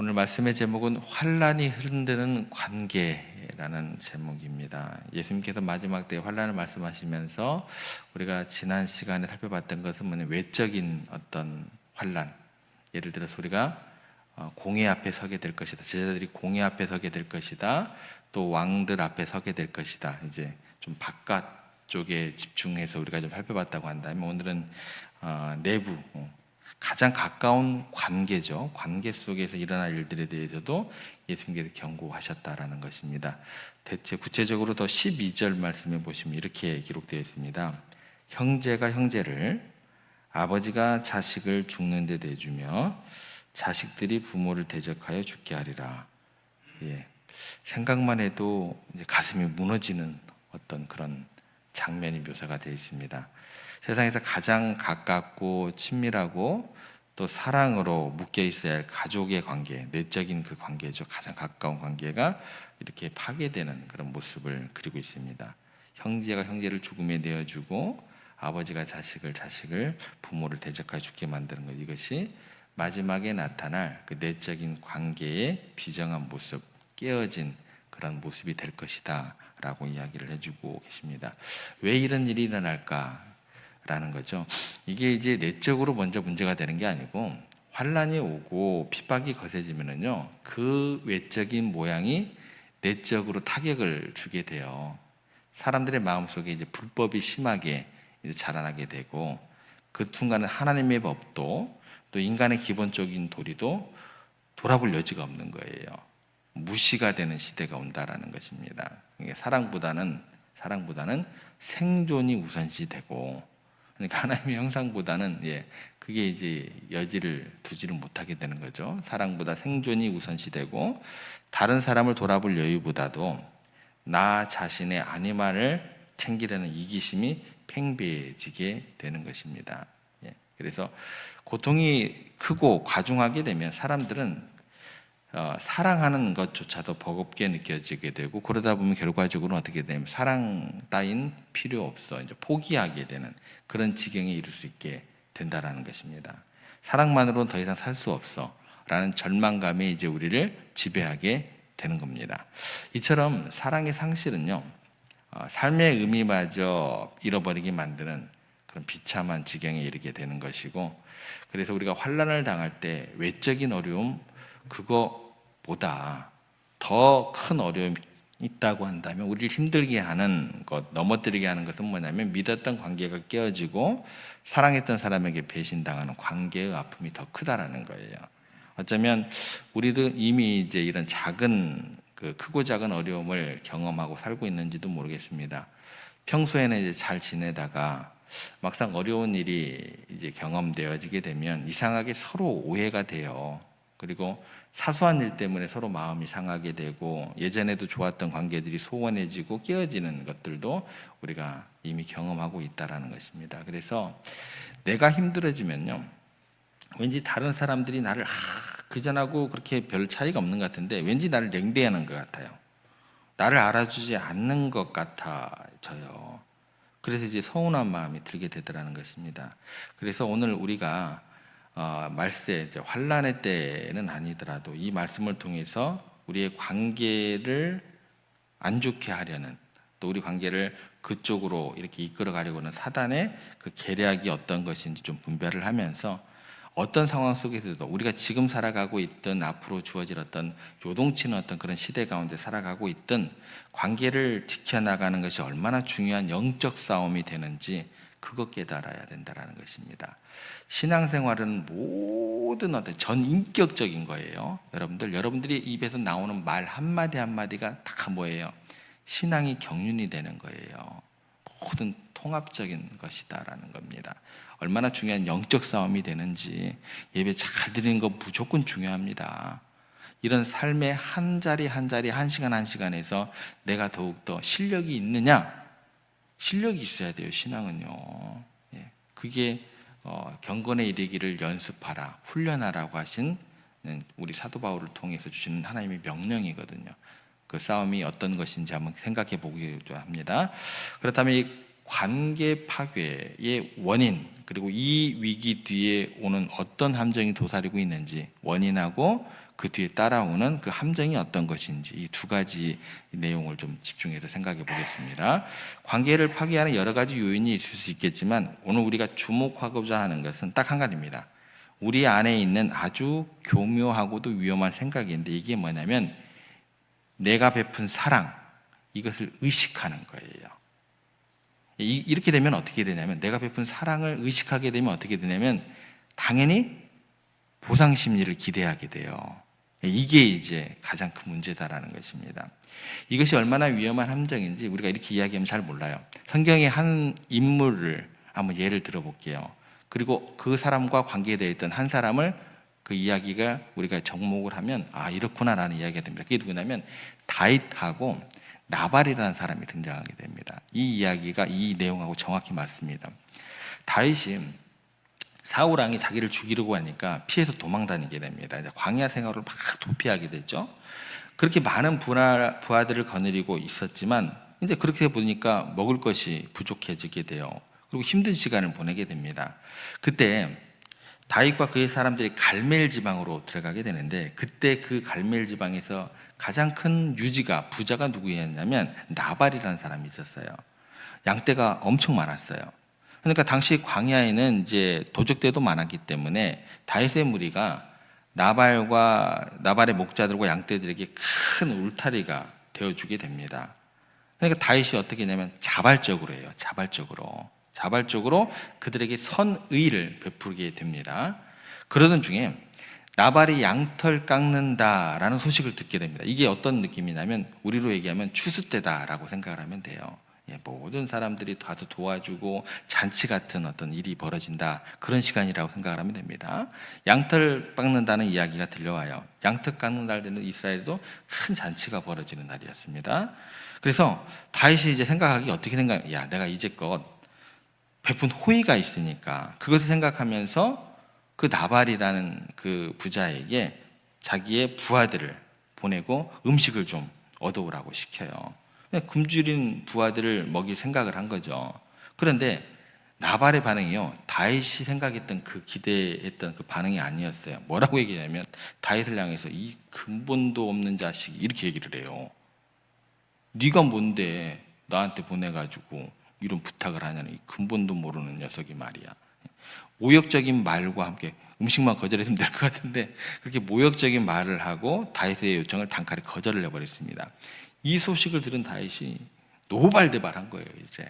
오늘 말씀의 제목은 환난이 흔드는 관계라는 제목입니다. 예수님께서 마지막 때 환난을 말씀하시면서 우리가 지난 시간에 살펴봤던 것은 외적인 어떤 환난, 예를 들어서 우리가 공회 앞에 서게 될 것이다, 제자들이 공회 앞에 서게 될 것이다, 또 왕들 앞에 서게 될 것이다. 이제 좀 바깥 쪽에 집중해서 우리가 좀 살펴봤다고 한다면, 오늘은 내부, 가장 가까운 관계죠. 관계 속에서 일어날 일들에 대해서도 예수님께서 경고하셨다라는 것입니다. 대체 구체적으로 더 12절 말씀에 보시면 이렇게 기록되어 있습니다. 형제가 형제를, 아버지가 자식을 죽는 데 내주며 자식들이 부모를 대적하여 죽게 하리라. 생각만 해도 이제 가슴이 무너지는 어떤 그런 장면이 묘사가 되어 있습니다. 세상에서 가장 가깝고 친밀하고 또 사랑으로 묶여 있어야 할 가족의 관계, 내적인 그 관계죠. 가장 가까운 관계가 이렇게 파괴되는 그런 모습을 그리고 있습니다. 형제가 형제를 죽음에 내어주고 아버지가 자식을 부모를 대적하여 죽게 만드는 것, 이것이 마지막에 나타날 그 내적인 관계의 비정한 모습, 깨어진 그런 모습이 될 것이다 라고 이야기를 해주고 계십니다. 왜 이런 일이 일어날까 라는 거죠. 이게 이제 내적으로 먼저 문제가 되는 게 아니고, 환난이 오고 핍박이 거세지면은요, 그 외적인 모양이 내적으로 타격을 주게 돼요. 사람들의 마음속에 이제 불법이 심하게 이제 자라나게 되고, 그 순간은 하나님의 법도 또 인간의 기본적인 도리도 돌아볼 여지가 없는 거예요. 무시가 되는 시대가 온다라는 것입니다. 사랑보다는 생존이 우선시되고, 그러니까 하나님의 형상보다는 그게 이제 여지를 두지를 못하게 되는 거죠. 사랑보다 생존이 우선시되고, 다른 사람을 돌아볼 여유보다도 나 자신의 안위만을 챙기려는 이기심이 팽배해지게 되는 것입니다. 그래서 고통이 크고 과중하게 되면 사람들은 사랑하는 것조차도 버겁게 느껴지게 되고, 그러다 보면 결과적으로 어떻게 되냐면 사랑 따윈 필요 없어, 이제 포기하게 되는 그런 지경에 이를 수 있게 된다라는 것입니다. 사랑만으로는 더 이상 살 수 없어 라는 절망감이 이제 우리를 지배하게 되는 겁니다. 이처럼 사랑의 상실은요, 삶의 의미마저 잃어버리게 만드는 그런 비참한 지경에 이르게 되는 것이고, 그래서 우리가 환난을 당할 때 외적인 어려움, 그거보다 더 큰 어려움이 있다고 한다면, 우리를 힘들게 하는 것, 넘어뜨리게 하는 것은 뭐냐면, 믿었던 관계가 깨어지고 사랑했던 사람에게 배신당하는 관계의 아픔이 더 크다라는 거예요. 어쩌면 우리도 이미 이제 이런 작은, 크고 작은 어려움을 경험하고 살고 있는지도 모르겠습니다. 평소에는 이제 잘 지내다가 막상 어려운 일이 이제 경험되어지게 되면 이상하게 서로 오해가 돼요. 그리고 사소한 일 때문에 서로 마음이 상하게 되고, 예전에도 좋았던 관계들이 소원해지고 깨어지는 것들도 우리가 이미 경험하고 있다는 것입니다. 그래서 내가 힘들어지면요, 왠지 다른 사람들이 나를 그전하고 그렇게 별 차이가 없는 것 같은데 왠지 나를 냉대하는 것 같아요. 나를 알아주지 않는 것 같아져요. 그래서 이제 서운한 마음이 들게 되더라는 것입니다. 그래서 오늘 우리가 말세, 환난의 때는 아니더라도 이 말씀을 통해서 우리의 관계를 안 좋게 하려는, 또 우리 관계를 그쪽으로 이렇게 이끌어 가려고 하는 사단의 그 계략이 어떤 것인지 좀 분별을 하면서, 어떤 상황 속에서도 우리가 지금 살아가고 있던, 앞으로 주어질 어떤 요동치는 어떤 그런 시대 가운데 살아가고 있던 관계를 지켜나가는 것이 얼마나 중요한 영적 싸움이 되는지 그것 깨달아야 된다는 것입니다. 신앙생활은 모든 어떤 전인격적인 거예요. 여러분들이 입에서 나오는 말 한마디 한마디가 다 뭐예요? 신앙이 경륜이 되는 거예요. 모든 통합적인 것이다라는 겁니다. 얼마나 중요한 영적 싸움이 되는지, 예배 잘 드리는 거 무조건 중요합니다. 이런 삶의 한 자리 한 자리, 한 시간 한 시간에서 내가 더욱더 실력이 있느냐? 실력이 있어야 돼요, 신앙은요. 그게 경건에 이르기를 연습하라, 훈련하라고 하신 우리 사도 바울을 통해서 주시는 하나님의 명령이거든요. 그 싸움이 어떤 것인지 한번 생각해 보기도 합니다. 그렇다면 이 관계 파괴의 원인, 그리고 이 위기 뒤에 오는 어떤 함정이 도사리고 있는지, 원인하고 그 뒤에 따라오는 그 함정이 어떤 것인지 이 두 가지 내용을 좀 집중해서 생각해 보겠습니다. 관계를 파괴하는 여러 가지 요인이 있을 수 있겠지만 오늘 우리가 주목하고자 하는 것은 딱 한 가지입니다. 우리 안에 있는 아주 교묘하고도 위험한 생각인데 이게 뭐냐면 내가 베푼 사랑, 이것을 의식하는 거예요. 이렇게 되면 어떻게 되냐면 내가 베푼 사랑을 의식하게 되면 어떻게 되냐면 당연히 보상 심리를 기대하게 돼요. 이게 이제 가장 큰 문제다라는 것입니다. 이것이 얼마나 위험한 함정인지 우리가 이렇게 이야기하면 잘 몰라요. 성경의 한 인물을 한번 예를 들어볼게요. 그리고 그 사람과 관계되어 있던 한 사람을 그 이야기가 우리가 접목을 하면 이렇구나라는 이야기가 됩니다. 그게 누구냐면 다윗하고 나발이라는 사람이 등장하게 됩니다. 이 이야기가 이 내용하고 정확히 맞습니다. 다윗이 사울 왕이 자기를 죽이려고 하니까 피해서 도망 다니게 됩니다. 이제 광야 생활을 막 도피하게 됐죠. 그렇게 많은 부하들을 거느리고 있었지만 이제 그렇게 보니까 먹을 것이 부족해지게 돼요. 그리고 힘든 시간을 보내게 됩니다. 그때 다윗과 그의 사람들이 갈멜 지방으로 들어가게 되는데 그때 그 갈멜 지방에서 가장 큰 유지가 부자가 누구였냐면 나발이라는 사람이 있었어요. 양떼가 엄청 많았어요. 그러니까 당시 광야에는 이제 도적대도 많았기 때문에 다윗의 무리가 나발의 목자들과 양떼들에게 큰 울타리가 되어주게 됩니다. 그러니까 다윗이 어떻게 했냐면 자발적으로 해요. 자발적으로 그들에게 선의를 베풀게 됩니다. 그러던 중에 나발이 양털 깎는다라는 소식을 듣게 됩니다. 이게 어떤 느낌이냐면 우리로 얘기하면 추수 때다라고 생각을 하면 돼요. 모든 사람들이 가서 도와주고 잔치 같은 어떤 일이 벌어진다, 그런 시간이라고 생각을 하면 됩니다. 양털 깎는다는 이야기가 들려와요. 양털 깎는 날에는 이스라엘에도 큰 잔치가 벌어지는 날이었습니다. 그래서 다윗이 이제 생각하기 어떻게 내가 이제껏 베푼 호의가 있으니까 그것을 생각하면서 그 나발이라는 그 부자에게 자기의 부하들을 보내고 음식을 좀 얻어오라고 시켜요. 굶주린 부하들을 먹일 생각을 한 거죠. 그런데 나발의 반응이요, 다윗이 생각했던 그 기대했던 그 반응이 아니었어요. 뭐라고 얘기하냐면 다윗을 향해서 이 근본도 없는 자식이 이렇게 얘기를 해요. 네가 뭔데 나한테 보내가지고 이런 부탁을 하냐는 이 근본도 모르는 녀석이 말이야. 모욕적인 말과 함께 음식만 거절했으면 될 것 같은데 그렇게 모욕적인 말을 하고 다윗의 요청을 단칼에 거절을 해버렸습니다. 이 소식을 들은 다윗이 노발대발한 거예요. 이제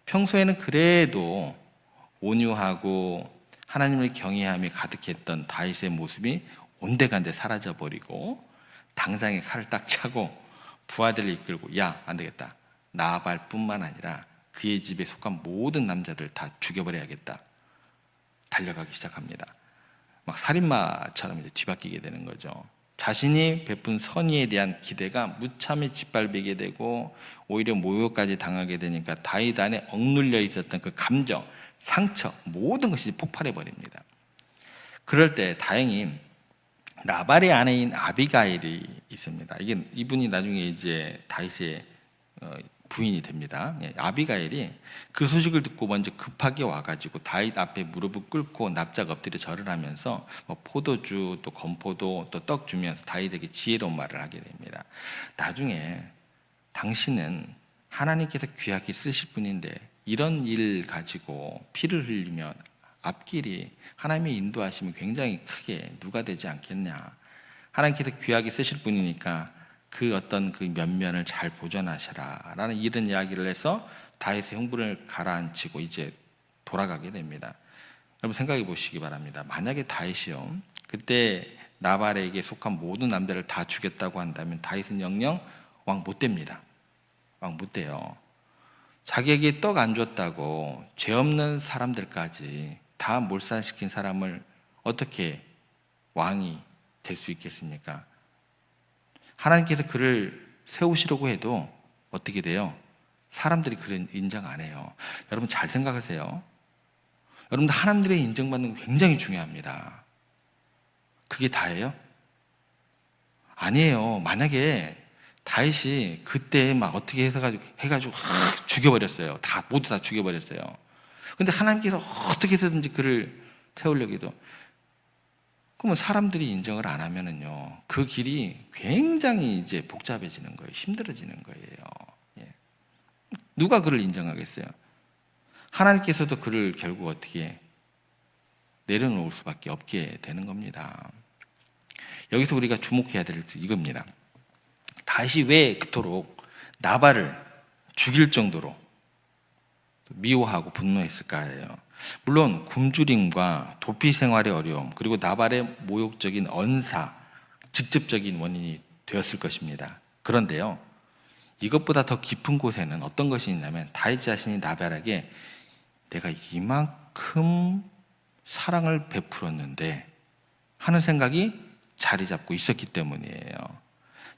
평소에는 그래도 온유하고 하나님을 경외함이 가득했던 다윗의 모습이 온데간데 사라져버리고 당장에 칼을 딱 차고 부하들을 이끌고 안 되겠다, 나발뿐만 아니라 그의 집에 속한 모든 남자들 다 죽여버려야겠다, 달려가기 시작합니다. 막 살인마처럼 이제 뒤바뀌게 되는 거죠. 자신이 베푼 선의에 대한 기대가 무참히 짓밟히게 되고 오히려 모욕까지 당하게 되니까 다윗 안에 억눌려 있었던 그 감정, 상처, 모든 것이 폭발해 버립니다. 그럴 때 다행히 나발의 아내인 아비가일이 있습니다. 이분이 나중에 이제 다윗의 부인이 됩니다. 아비가일이 그 소식을 듣고 먼저 급하게 와가지고 다윗 앞에 무릎을 꿇고 납작 엎드려 절을 하면서 포도주 또 건포도 또 떡 주면서 다윗에게 지혜로운 말을 하게 됩니다. 나중에 당신은 하나님께서 귀하게 쓰실 분인데 이런 일 가지고 피를 흘리면 앞길이 하나님의 인도하심이 굉장히 크게 누가 되지 않겠냐. 하나님께서 귀하게 쓰실 분이니까 그 어떤 그 면면을 잘 보존하시라 라는 이런 이야기를 해서 다윗의 흥분을 가라앉히고 이제 돌아가게 됩니다. 여러분 생각해 보시기 바랍니다. 만약에 다윗이요 그때 나발에게 속한 모든 남자를 다 죽였다고 한다면 다윗은 영영 왕 못 됩니다. 왕 못 돼요. 자기에게 떡 안 줬다고 죄 없는 사람들까지 다 몰살시킨 사람을 어떻게 왕이 될 수 있겠습니까? 하나님께서 그를 세우시려고 해도 어떻게 돼요? 사람들이 그를 인정 안 해요. 여러분 잘 생각하세요. 여러분들 하나님들의 인정받는 거 굉장히 중요합니다. 그게 다예요? 아니에요. 만약에 다윗이 그때 막 어떻게 해가지고 죽여버렸어요. 모두 다 죽여버렸어요. 근데 하나님께서 어떻게 해서든지 그를 세우려고 해도 그러면 사람들이 인정을 안 하면은요, 그 길이 굉장히 이제 복잡해지는 거예요. 힘들어지는 거예요. 예. 누가 그를 인정하겠어요? 하나님께서도 그를 결국 어떻게 내려놓을 수밖에 없게 되는 겁니다. 여기서 우리가 주목해야 될 이겁니다. 다윗이 왜 그토록 나발을 죽일 정도로 미워하고 분노했을까요? 물론 굶주림과 도피 생활의 어려움, 그리고 나발의 모욕적인 언사, 직접적인 원인이 되었을 것입니다. 그런데요, 이것보다 더 깊은 곳에는 어떤 것이 있냐면 다윗 자신이 나발에게 내가 이만큼 사랑을 베풀었는데 하는 생각이 자리 잡고 있었기 때문이에요.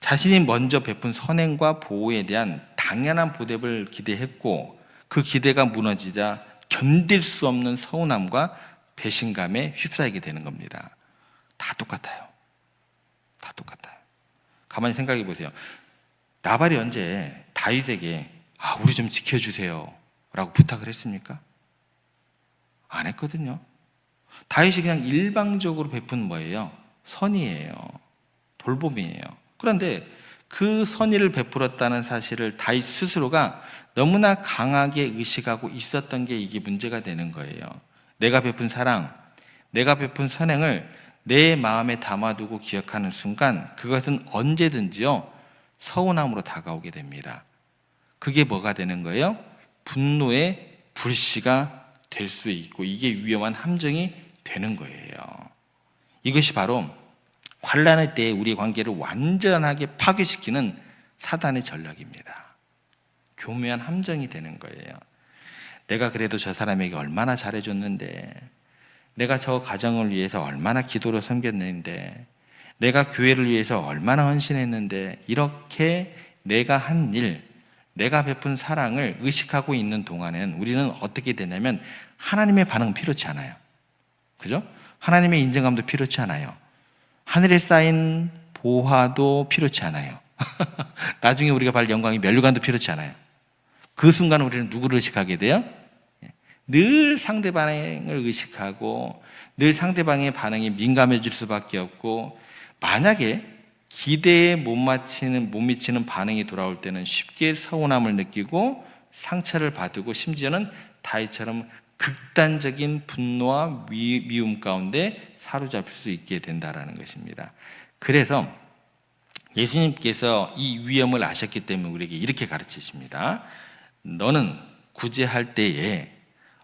자신이 먼저 베푼 선행과 보호에 대한 당연한 보답을 기대했고 그 기대가 무너지자 견딜 수 없는 서운함과 배신감에 휩싸이게 되는 겁니다. 다 똑같아요. 다 똑같아요. 가만히 생각해 보세요. 나발이 언제 다윗에게 우리 좀 지켜주세요 라고 부탁을 했습니까? 안 했거든요. 다윗이 그냥 일방적으로 베푼 뭐예요? 선의예요. 돌봄이에요. 그런데 그 선의를 베풀었다는 사실을 다윗 스스로가 너무나 강하게 의식하고 있었던 게 이게 문제가 되는 거예요. 내가 베푼 사랑, 내가 베푼 선행을 내 마음에 담아두고 기억하는 순간 그것은 언제든지요 서운함으로 다가오게 됩니다. 그게 뭐가 되는 거예요? 분노의 불씨가 될 수 있고 이게 위험한 함정이 되는 거예요. 이것이 바로 환난의 때에 우리의 관계를 완전하게 파괴시키는 사단의 전략입니다. 교묘한 함정이 되는 거예요. 내가 그래도 저 사람에게 얼마나 잘해줬는데, 내가 저 가정을 위해서 얼마나 기도로 섬겼는데, 내가 교회를 위해서 얼마나 헌신했는데, 이렇게 내가 한 일, 내가 베푼 사랑을 의식하고 있는 동안엔 우리는 어떻게 되냐면 하나님의 반응은 필요치 않아요. 그죠? 하나님의 인정함도 필요치 않아요. 하늘에 쌓인 보화도 필요치 않아요. 나중에 우리가 받을 영광이 면류관도 필요치 않아요. 그 순간 우리는 누구를 의식하게 돼요? 늘 상대방을 의식하고 늘 상대방의 반응에 민감해질 수밖에 없고, 만약에 기대에 못 미치는 반응이 돌아올 때는 쉽게 서운함을 느끼고 상처를 받고 심지어는 다윗처럼 극단적인 분노와 미움 가운데 사로잡힐 수 있게 된다는 것입니다. 그래서 예수님께서 이 위험을 아셨기 때문에 우리에게 이렇게 가르치십니다. 너는 구제할 때에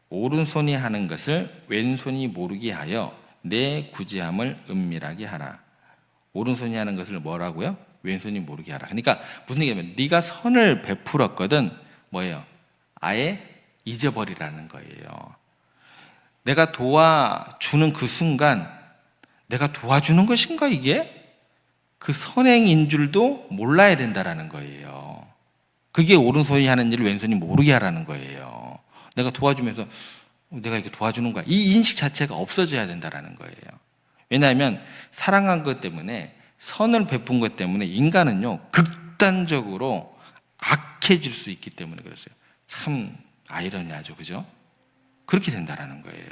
오른손이 하는 것을 왼손이 모르게 하여 내 구제함을 은밀하게 하라. 오른손이 하는 것을 뭐라고요? 왼손이 모르게 하라. 그러니까 무슨 얘기냐면 네가 선을 베풀었거든 뭐예요? 아예 잊어버리라는 거예요. 내가 도와주는 그 순간 내가 도와주는 것인가 이게? 그 선행인 줄도 몰라야 된다라는 거예요. 그게 오른손이 하는 일을 왼손이 모르게 하라는 거예요. 내가 도와주면서 내가 이렇게 도와주는 거야. 이 인식 자체가 없어져야 된다라는 거예요. 왜냐하면 사랑한 것 때문에, 선을 베푼 것 때문에 인간은요 극단적으로 악해질 수 있기 때문에 그랬어요. 참 아이러니하죠, 그죠? 그렇게 된다라는 거예요.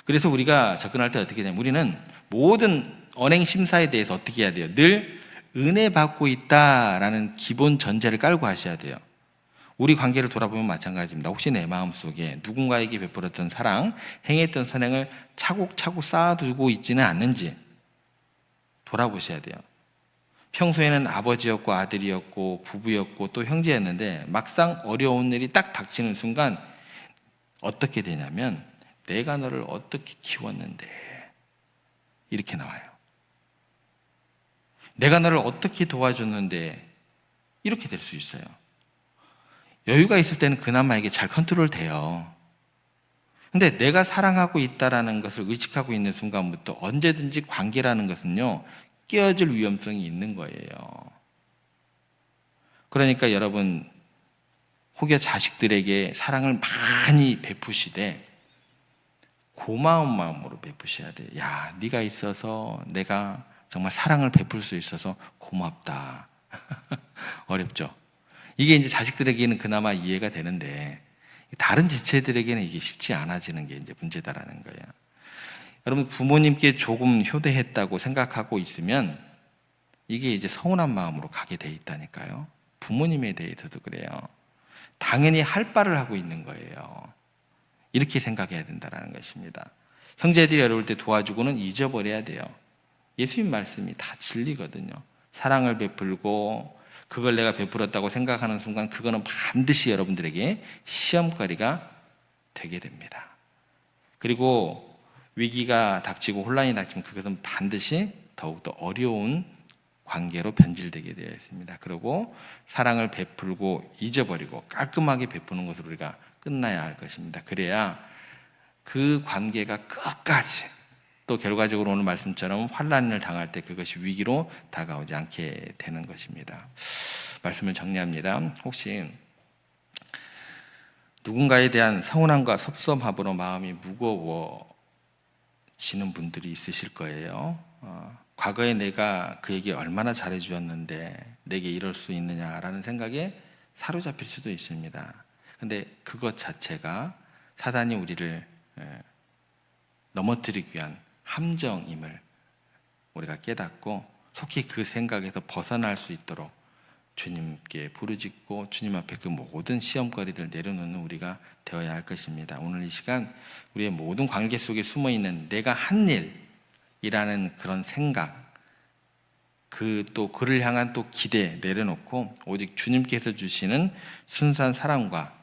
그래서 우리가 접근할 때 어떻게 되냐면 우리는 모든 언행 심사에 대해서 어떻게 해야 돼요? 늘 은혜 받고 있다라는 기본 전제를 깔고 하셔야 돼요. 우리 관계를 돌아보면 마찬가지입니다. 혹시 내 마음속에 누군가에게 베풀었던 사랑, 행했던 선행을 차곡차곡 쌓아두고 있지는 않는지 돌아보셔야 돼요. 평소에는 아버지였고 아들이었고 부부였고 또 형제였는데 막상 어려운 일이 딱 닥치는 순간 어떻게 되냐면 내가 너를 어떻게 키웠는데 이렇게 나와요. 내가 너를 어떻게 도와줬는데 이렇게 될 수 있어요. 여유가 있을 때는 그나마 이게 잘 컨트롤 돼요. 근데 내가 사랑하고 있다라는 것을 의식하고 있는 순간부터 언제든지 관계라는 것은요 깨어질 위험성이 있는 거예요. 그러니까 여러분 혹여 자식들에게 사랑을 많이 베푸시되 고마운 마음으로 베푸셔야 돼요. 야, 네가 있어서 내가 정말 사랑을 베풀 수 있어서 고맙다. 어렵죠? 이게 이제 자식들에게는 그나마 이해가 되는데 다른 지체들에게는 이게 쉽지 않아지는 게 이제 문제다라는 거예요. 여러분 부모님께 조금 효대했다고 생각하고 있으면 이게 이제 서운한 마음으로 가게 돼 있다니까요. 부모님에 대해서도 그래요. 당연히 할 바를 하고 있는 거예요. 이렇게 생각해야 된다는 것입니다. 형제들이 어려울 때 도와주고는 잊어버려야 돼요. 예수님 말씀이 다 진리거든요. 사랑을 베풀고 그걸 내가 베풀었다고 생각하는 순간 그거는 반드시 여러분들에게 시험거리가 되게 됩니다. 그리고 위기가 닥치고 혼란이 닥치면 그것은 반드시 더욱더 어려운 관계로 변질되게 되어 있습니다. 그리고 사랑을 베풀고 잊어버리고 깔끔하게 베푸는 것으로 우리가 끝나야 할 것입니다. 그래야 그 관계가 끝까지 또 결과적으로 오늘 말씀처럼 환난을 당할 때 그것이 위기로 다가오지 않게 되는 것입니다. 말씀을 정리합니다. 혹시 누군가에 대한 서운함과 섭섭함으로 마음이 무거워지는 분들이 있으실 거예요. 과거에 내가 그에게 얼마나 잘해주었는데 내게 이럴 수 있느냐라는 생각에 사로잡힐 수도 있습니다. 근데 그것 자체가 사단이 우리를 넘어뜨리기 위한 함정임을 우리가 깨닫고 속히 그 생각에서 벗어날 수 있도록 주님께 부르짖고 주님 앞에 그 모든 시험거리를 내려놓는 우리가 되어야 할 것입니다. 오늘 이 시간 우리의 모든 관계 속에 숨어있는 내가 한 일이라는 그런 생각, 또 그를 향한 또 기대 내려놓고 오직 주님께서 주시는 순수한 사랑과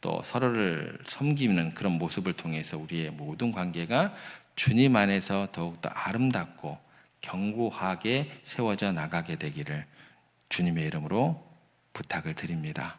또 서로를 섬기는 그런 모습을 통해서 우리의 모든 관계가 주님 안에서 더욱더 아름답고 견고하게 세워져 나가게 되기를 주님의 이름으로 부탁을 드립니다.